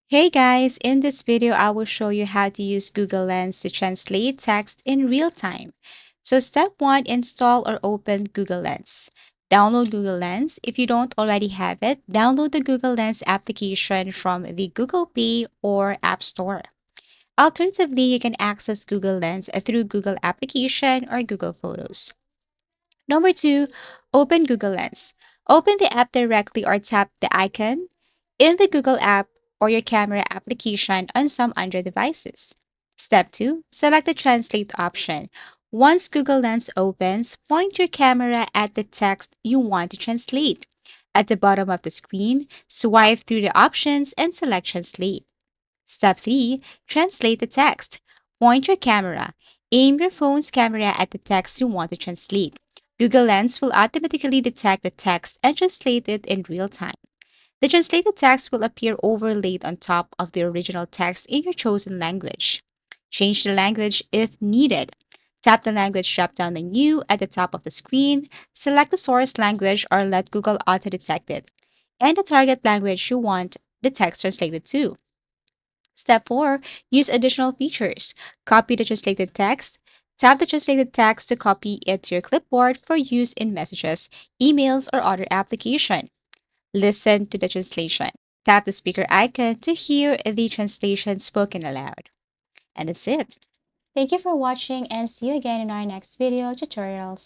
Hey guys, in this video, I will show you how to use Google Lens to translate text in real time. So step 1, install or open Google Lens. Download Google Lens. If you don't already have it, download the Google Lens application from the Google Play or App Store. Alternatively, you can access Google Lens through Google Application or Google Photos. Number 2, open Google Lens. Open the app directly or tap the icon in the Google app or your camera application on some Android devices. Step 2, select the translate option. Once Google Lens opens, point your camera at the text you want to translate. At the bottom of the screen, swipe through the options and select translate. Step 3, translate the text. Point your camera. Aim your phone's camera at the text you want to translate. Google Lens will automatically detect the text and translate it in real time. The translated text will appear overlaid on top of the original text in your chosen language. Change the language if needed. Tap the language drop-down menu at the top of the screen, select the source language or let Google auto-detect it, and the target language you want the text translated to. Step 4, use additional features. Copy the translated text. Tap the translated text to copy it to your clipboard for use in messages, emails, or other application. Listen to the translation. Tap the speaker icon to hear the translation spoken aloud. And that's it. Thank you for watching and see you again in our next video tutorials.